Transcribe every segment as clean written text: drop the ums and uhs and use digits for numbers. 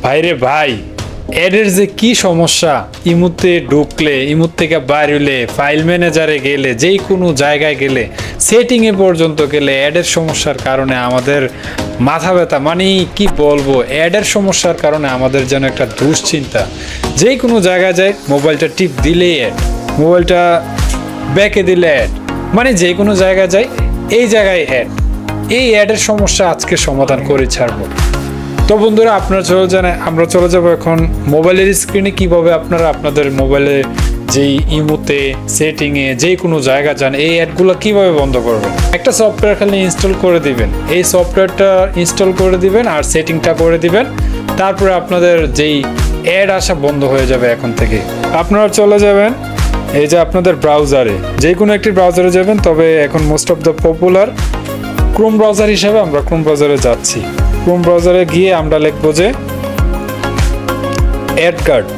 ভাইরে ভাই, এদের যে কি সমস্যা! ইমুতে ঢুকলে, ইমুত থেকে বাইর হইলে, ফাইল ম্যানেজারে গেলে, যেই কোনো জায়গায় গেলে, সেটিংয়ে পর্যন্ত গেলে অ্যাডের সমস্যার কারণে আমাদের মাথা ব্যথা। মানে কি বলবো, অ্যাডের সমস্যার কারণে আমাদের যেন একটা দুশ্চিন্তা। যেই কোনো জায়গায় যায়, মোবাইলটা টিপ দিলেই অ্যাড, মোবাইলটা ব্যাকে দিলে অ্যাড, মানে যে কোনো জায়গায় যাই এই জায়গায় অ্যাড। এই অ্যাডের সমস্যা আজকে সমাধান করে ছাড়বো। তো বন্ধুরা, আপনারা আমরা চলে যাবো এখন মোবাইলের স্ক্রিনে কিভাবে আপনারা আপনাদের মোবাইলে যেই ইমোতে সেটিংয়ে যে কোনো জায়গা যান এই অ্যাডগুলো কিভাবে বন্ধ করবেন। একটা সফটওয়্যার খালি ইনস্টল করে দিবেন, এই সফটওয়্যারটা ইনস্টল করে দিবেন আর সেটিংটা করে দিবেন। তারপরে আপনাদের যেই অ্যাড আসা বন্ধ হয়ে যাবে এখন থেকে। আপনারা চলে যাবেন এই যে আপনাদের ব্রাউজারে, যে কোনো একটি ব্রাউজারে যাবেন, তবে এখন most of the popular Chrome browser হিসেবে আমরা ক্রোম ব্রাউজারে যাচ্ছি। ক্রোম ব্রাউজারে গিয়ে আমরা লিখবো যে অ্যাডগার্ড,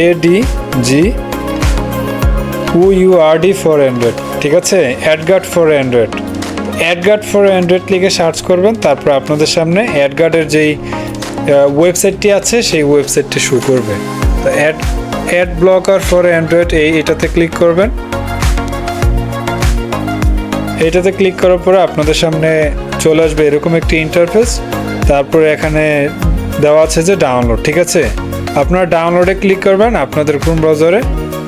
ADGUURD ফর অ্যান্ড্রয়েড, ঠিক আছে? AdGuard for Android, AdGuard for Android লিখে সার্চ করবেন। তারপর আপনাদের সামনে অ্যাডগার্ডের যেই ওয়েবসাইটটি আছে সেই ওয়েবসাইটটি শো করবে। তো অ্যাড ব্লকার ফর অ্যান্ড্রয়েড এটাতে ক্লিক করবেন। এটাতে ক্লিক করার পরে আপনাদের সামনে চলে আসবে এরকম একটি ইন্টারফেস। তারপরে এখানে দেওয়া আছে যে ডাউনলোড, ঠিক আছে? আপনারা ডাউনলোডে ক্লিক করবেন, আপনাদের ক্রোম ব্রাউজারে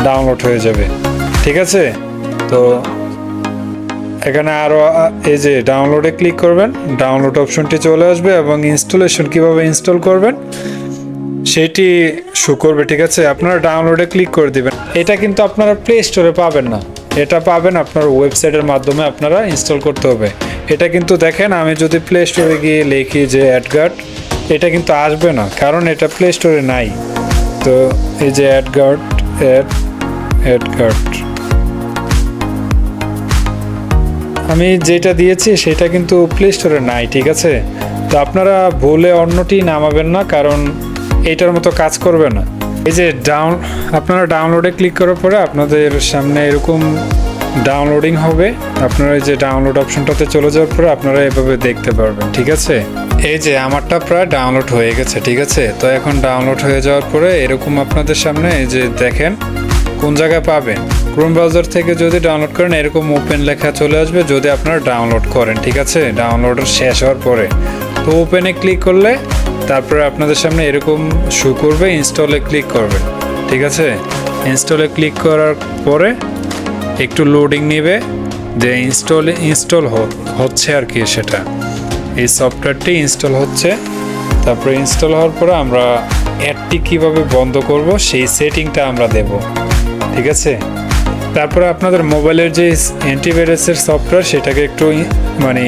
ডাউনলোড হয়ে যাবে, ঠিক আছে? তো এখানে আরও এই যে ডাউনলোডে ক্লিক করবেন, ডাউনলোড অপশনটি চলে আসবে এবং ইনস্টলেশন কিভাবে ইনস্টল করবেন সেটি শো করবে, ঠিক আছে? আপনারা ডাউনলোডে ক্লিক করে দিবেন। এটা কিন্তু আপনারা প্লে স্টোরে পাবেন না, এটা পাবেন আপনার ওয়েবসাইটের মাধ্যমে আপনারা ইনস্টল করতে হবে। এটা কিন্তু দেখেন, আমি যদি প্লে স্টোরে গিয়ে লিখি যে অ্যাডগার্ড, এটা কিন্তু আসবে না, কারণ এটা প্লে স্টোরে নাই। তো এই যে অ্যাডগার্ড, আমি যেটা দিয়েছি সেটা কিন্তু প্লে স্টোরে নাই, ঠিক আছে? তো আপনারা ভুলে অন্যটি নামাবেন না, কারণ এইটার মতো কাজ করবে না। এই যে আপনারা ডাউনলোডে ক্লিক করার পরে আপনাদের সামনে এরকম ডাউনলোডিং হবে। আপনারা এই যে ডাউনলোড অপশনটাতে চলে যাওয়ার পরে আপনারা এভাবে দেখতে পারবেন, ঠিক আছে? এই যে আমারটা প্রায় ডাউনলোড হয়ে গেছে, ঠিক আছে? তো এখন ডাউনলোড হয়ে যাওয়ার পরে এরকম আপনাদের সামনে এই যে দেখেন কোন জায়গায় পাবেন। ক্রোম ব্রাউজার থেকে যদি ডাউনলোড করেন এরকম ওপেন লেখা চলে আসবে যদি আপনারা ডাউনলোড করেন, ঠিক আছে? ডাউনলোডের শেষ হওয়ার পরে তো ওপেনে ক্লিক করলে তারপরে আপনাদের সামনে এরকম শো করবে, ইনস্টলে ক্লিক করবেন, ঠিক আছে? ইনস্টলে ক্লিক করার পরে একটু লোডিং নেবে, যে ইনস্টল হচ্ছে আর কি, সেটা এই সফটওয়্যারটি ইনস্টল হচ্ছে। তারপরে ইনস্টল হওয়ার পরে আমরা অ্যাডটি কীভাবে বন্ধ করব সেই সেটিংটা আমরা দেব, ঠিক আছে? তারপরে আপনাদের মোবাইলের যে অ্যান্টিভাইরাসের সফটওয়্যার সেটাকে একটু মানে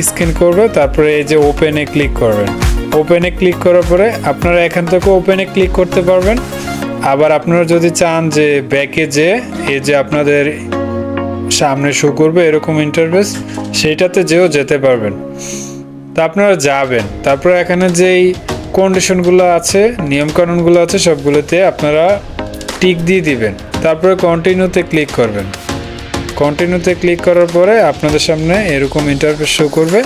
স্ক্যান করবে। তারপরে এই যে ওপেনে ক্লিক করবেন, ওপেনে ক্লিক করার পরে আপনারা এখান থেকে ওপেনে ক্লিক করতে পারবেন। আবার আপনারা যদি চান যে ব্যাকে যে এই যে আপনাদের সামনে শো করবে এরকম ইন্টারফেস, সেইটাতে যেতে পারবেন। তা আপনারা যাবেন, তারপরে এখানে যেই কন্ডিশনগুলো আছে, নিয়মকানুনগুলো আছে, সবগুলোতে আপনারা টিক দিয়ে দিবেন। তারপরে কন্টিনিউতে ক্লিক করবেন। কন্টিনিউতে ক্লিক করার পরে আপনাদের সামনে এরকম ইন্টারফেস শো করবে।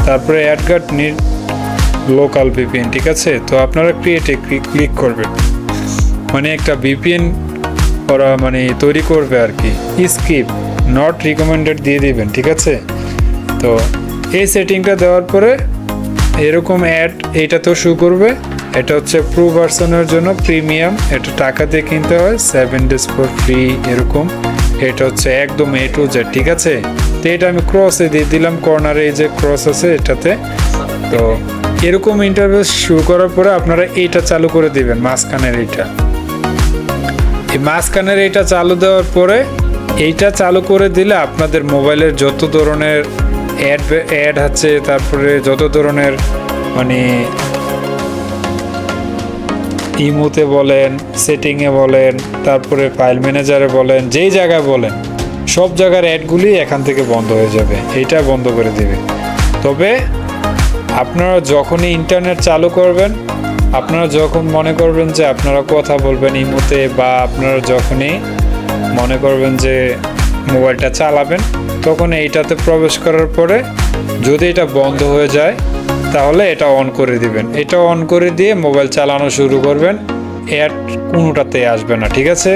তারপরে অ্যাডগার্ড নিড লোকাল ভিপিএন, ঠিক আছে? তো আপনারা ক্রিয়েটে ক্লিক করবেন, মানে একটা ভিপিএন ওরা মানে তৈরি করবে আর কি। স্কিপ নট রিকমেন্ডেড দিয়ে দিবেন, ঠিক আছে? তো এই সেটিংটা দেওয়ার পরে এরকম অ্যাড এইটাতেও শো করবে। এটা হচ্ছে প্রো ভার্সনের জন্য প্রিমিয়াম, এটা টাকা দিয়ে কিনতে হয়, 7 days ফর ফ্রি এরকম। এটা হচ্ছে একদম A to Z, ঠিক আছে? তো এটা আমি ক্রসে দিয়ে দিলাম, কর্নারে এই যে ক্রস আছে এটাতে। তো এরকম ইন্টারফেস শো করার পরে আপনারা এইটা চালু করে দিবেন, মাঝখানের এইটা। এই মাঝখানের এইটা চালু দেওয়ার পরে এইটা চালু করে দিলে আপনাদের মোবাইলের যত ধরনের অ্যাড আছে, তারপরে যত ধরনের মানে ইমোতে বলেন, সেটিংয়ে বলেন, তারপরে ফাইল ম্যানেজারে বলেন, যেই জায়গায় বলেন, সব জায়গার অ্যাডগুলি এখান থেকে বন্ধ হয়ে যাবে। এইটা বন্ধ করে দিবে। তবে আপনারা যখনই ইন্টারনেট চালু করবেন, আপনারা যখন মনে করবেন যে আপনারা কথা বলবেন ইমোতে, বা আপনারা যখনই মনে করবেন যে মোবাইলটা চালাবেন, তখন এইটাতে প্রবেশ করার পরে যদি এটা বন্ধ হয়ে যায় তাহলে এটা অন করে দিবেন। এটা অন করে দিয়ে মোবাইল চালানো শুরু করবেন, অ্যাড কোনোটাতে আসবে না, ঠিক আছে?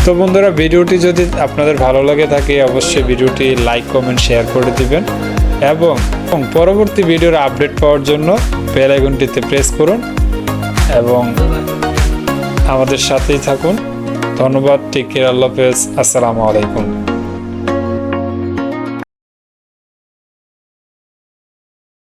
তো বন্ধুরা, ভিডিওটি যদি আপনাদের ভালো লাগে থাকে অবশ্যই ভিডিওটি লাইক কমেন্ট শেয়ার করে দিবেন এবং পরবর্তী ভিডিওর আপডেট পাওয়ার জন্য বেল আইকনটিতে প্রেস করুন এবং আমাদের সাথেই থাকুন। ধন্যবাদ। Take care. আল্লাহ হাফেজ। আসসালামু আলাইকুম।